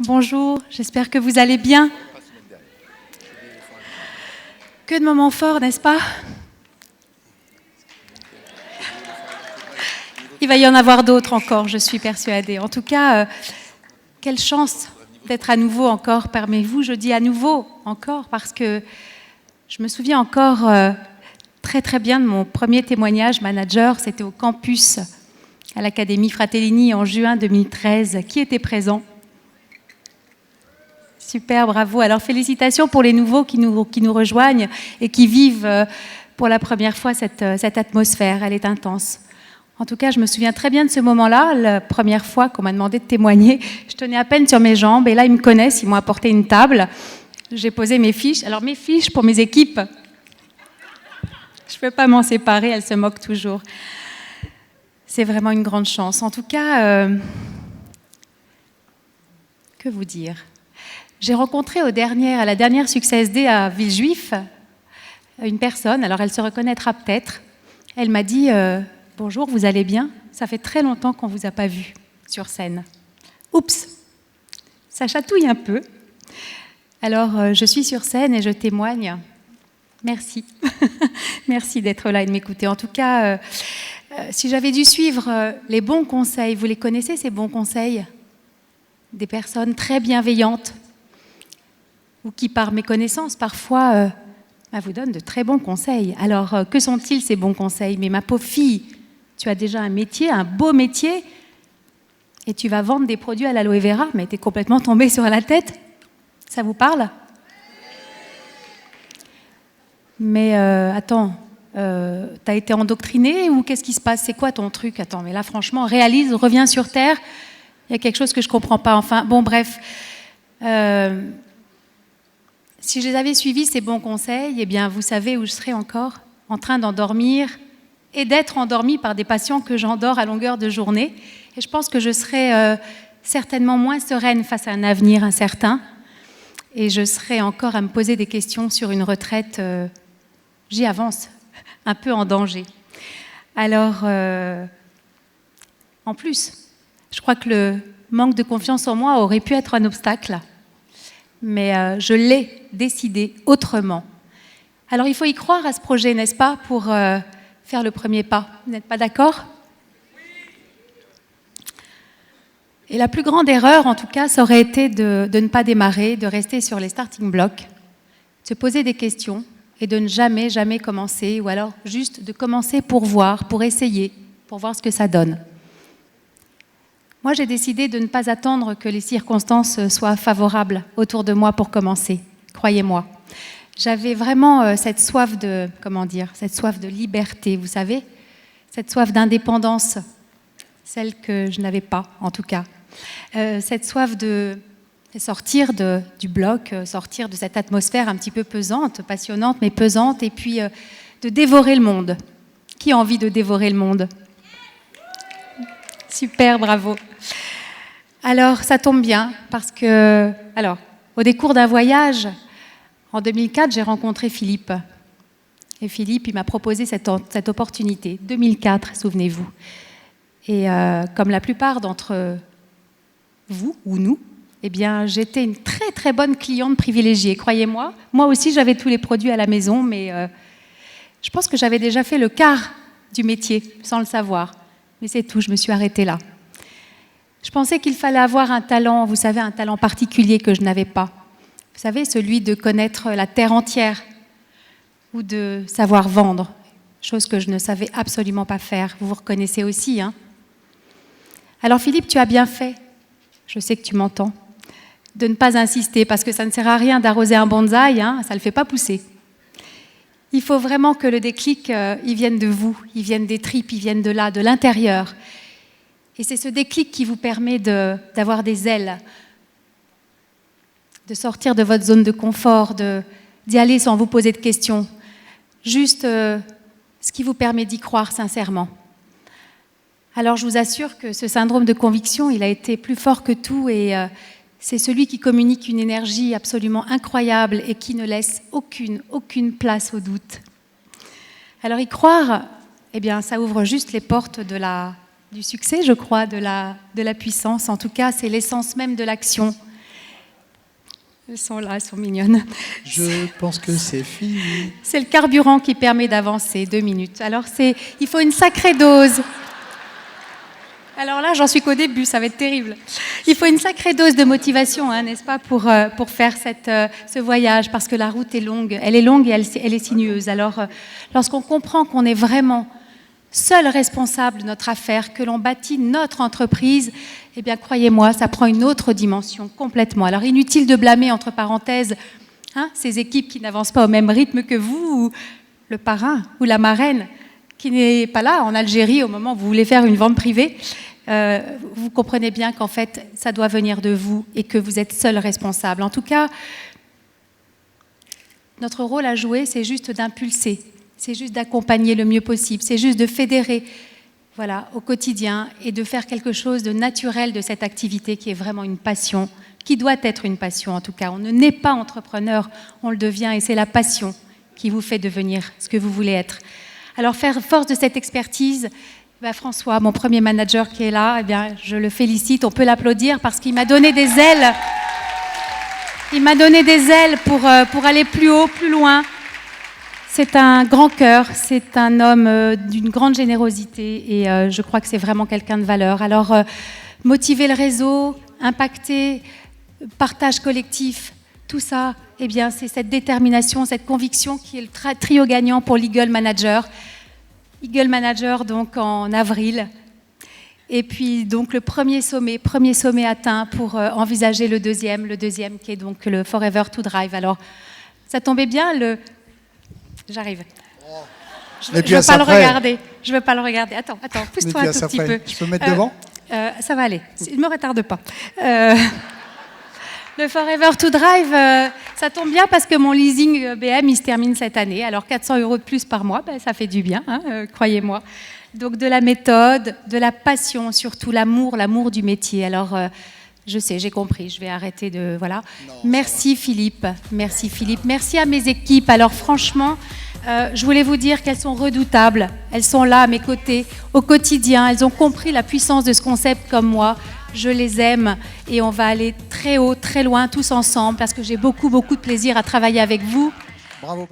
Bonjour, j'espère que vous allez bien. Que de moments forts, n'est-ce pas? Il va y en avoir d'autres encore, je suis persuadée. En tout cas, quelle chance d'être à nouveau encore parmi vous. Je dis à nouveau encore parce que je me souviens encore très très bien de mon premier témoignage manager. C'était au campus à l'Académie Fratellini en juin 2013. Qui était présent? Super, bravo. Alors félicitations pour les nouveaux qui nous rejoignent et qui vivent pour la première fois cette atmosphère. Elle est intense. En tout cas, je me souviens très bien de ce moment-là, la première fois qu'on m'a demandé de témoigner. Je tenais à peine sur mes jambes et là, ils me connaissent, ils m'ont apporté une table. J'ai posé mes fiches. Alors mes fiches pour mes équipes, je ne peux pas m'en séparer, elles se moquent toujours. C'est vraiment une grande chance. En tout cas, que vous dire ? J'ai rencontré à la dernière Success Day à Villejuif une personne, alors elle se reconnaîtra peut-être. Elle m'a dit « Bonjour, vous allez bien? Ça fait très longtemps qu'on ne vous a pas vu sur scène. » Oups, ça chatouille un peu. Alors, je suis sur scène et je témoigne. Merci. Merci d'être là et de m'écouter. En tout cas, si j'avais dû suivre les bons conseils, vous les connaissez ces bons conseils? Des personnes très bienveillantes, ou qui, par méconnaissance, parfois, vous donnent de très bons conseils. Alors, que sont-ils, ces bons conseils? Mais ma pauvre fille, tu as déjà un métier, un beau métier, et tu vas vendre des produits à l'aloe vera, mais tu es complètement tombée sur la tête. Ça vous parle? Mais attends, t'as été endoctrinée ou qu'est-ce qui se passe? C'est quoi ton truc? Attends, mais là, franchement, réalise, reviens sur Terre. Il y a quelque chose que je ne comprends pas. Enfin, bon, bref... Si je les avais suivis, ces bons conseils, eh bien, vous savez où je serais encore, en train d'endormir et d'être endormie par des patients que j'endors à longueur de journée. Et je pense que je serais certainement moins sereine face à un avenir incertain. Et je serais encore à me poser des questions sur une retraite, j'y avance, un peu en danger. Alors, en plus, je crois que le manque de confiance en moi aurait pu être un obstacle. Mais je l'ai décidé autrement. Alors il faut y croire à ce projet, n'est-ce pas, pour faire le premier pas. Vous n'êtes pas d'accord? Et la plus grande erreur, en tout cas, ça aurait été de ne pas démarrer, de rester sur les starting blocks, de se poser des questions et de ne jamais, jamais commencer, ou alors juste de commencer pour voir, pour essayer, pour voir ce que ça donne. Moi, j'ai décidé de ne pas attendre que les circonstances soient favorables autour de moi pour commencer, croyez-moi. J'avais vraiment cette soif de, cette soif de liberté, vous savez, cette soif d'indépendance, celle que je n'avais pas, en tout cas. Cette soif de sortir du bloc, sortir de cette atmosphère un petit peu pesante, passionnante, mais pesante, et puis de dévorer le monde. Qui a envie de dévorer le monde ? Super, bravo. Alors, ça tombe bien, parce que, au décours d'un voyage, en 2004, j'ai rencontré Philippe. Et Philippe, il m'a proposé cette opportunité. 2004, souvenez-vous. Et comme la plupart d'entre vous, ou nous, eh bien, j'étais une très, très bonne cliente privilégiée, croyez-moi. Moi aussi, j'avais tous les produits à la maison, mais je pense que j'avais déjà fait le quart du métier, sans le savoir. Mais c'est tout, je me suis arrêtée là. Je pensais qu'il fallait avoir un talent, vous savez, un talent particulier que je n'avais pas. Vous savez, celui de connaître la terre entière ou de savoir vendre, chose que je ne savais absolument pas faire. Vous vous reconnaissez aussi, hein? Alors Philippe, tu as bien fait, je sais que tu m'entends, de ne pas insister, parce que ça ne sert à rien d'arroser un bonsaï, hein, ça ne le fait pas pousser. Il faut vraiment que le déclic, il vienne de vous, il vienne des tripes, il vienne de là, de l'intérieur. Et c'est ce déclic qui vous permet d'avoir des ailes, de sortir de votre zone de confort, d'y aller sans vous poser de questions. Juste ce qui vous permet d'y croire sincèrement. Alors je vous assure que ce syndrome de conviction, il a été plus fort que tout et c'est celui qui communique une énergie absolument incroyable et qui ne laisse aucune place au doute. Alors y croire, eh bien, ça ouvre juste les portes du succès, je crois, de la puissance. En tout cas, c'est l'essence même de l'action. Elles sont là, elles sont mignonnes. Je pense que c'est fini. C'est le carburant qui permet d'avancer, 2 minutes. Alors, il faut une sacrée dose. Alors là, j'en suis qu'au début, ça va être terrible. Il faut une sacrée dose de motivation, hein, n'est-ce pas, pour faire ce voyage, parce que la route est longue. Elle est longue et elle est sinueuse. Alors, lorsqu'on comprend qu'on est vraiment seul responsable de notre affaire, que l'on bâtit notre entreprise, eh bien, croyez-moi, ça prend une autre dimension complètement. Alors, inutile de blâmer, entre parenthèses, ces équipes qui n'avancent pas au même rythme que vous, ou le parrain ou la marraine qui n'est pas là en Algérie au moment où vous voulez faire une vente privée. Vous comprenez bien qu'en fait, ça doit venir de vous et que vous êtes seul responsable. En tout cas, notre rôle à jouer, c'est juste d'impulser, c'est juste d'accompagner le mieux possible, c'est juste de fédérer, voilà, au quotidien et de faire quelque chose de naturel de cette activité qui est vraiment une passion, qui doit être une passion en tout cas. On ne naît pas entrepreneur, on le devient et c'est la passion qui vous fait devenir ce que vous voulez être. Alors, faire force de cette expertise, François, mon premier manager qui est là, eh bien, je le félicite, on peut l'applaudir parce qu'il m'a donné des ailes. Il m'a donné des ailes pour aller plus haut, plus loin. C'est un grand cœur, c'est un homme d'une grande générosité et je crois que c'est vraiment quelqu'un de valeur. Alors, motiver le réseau, impacter, partage collectif, tout ça, eh bien, c'est cette détermination, cette conviction qui est le trio gagnant pour l'Eagle Manager. Eagle Manager, donc, en avril. Et puis, donc, le premier sommet atteint pour envisager le deuxième qui est donc le Forever to Drive. Alors, ça tombait bien, J'arrive. Je ne veux pas le regarder. Je veux pas le regarder. Attends, pousse-toi un tout petit peu. Je peux me mettre devant ? Ça va aller. Ne me retarde pas. Le Forever to Drive, ça tombe bien parce que mon leasing BM, il se termine cette année. Alors 400 € de plus par mois, ça fait du bien, croyez-moi. Donc de la méthode, de la passion, surtout l'amour du métier. Alors je sais, j'ai compris, je vais arrêter de... Voilà. Non, merci Philippe, merci à mes équipes. Alors franchement, je voulais vous dire qu'elles sont redoutables. Elles sont là à mes côtés, au quotidien. Elles ont compris la puissance de ce concept comme moi. Je les aime et on va aller très haut, très loin, tous ensemble, parce que j'ai beaucoup de plaisir à travailler avec vous. Bravo.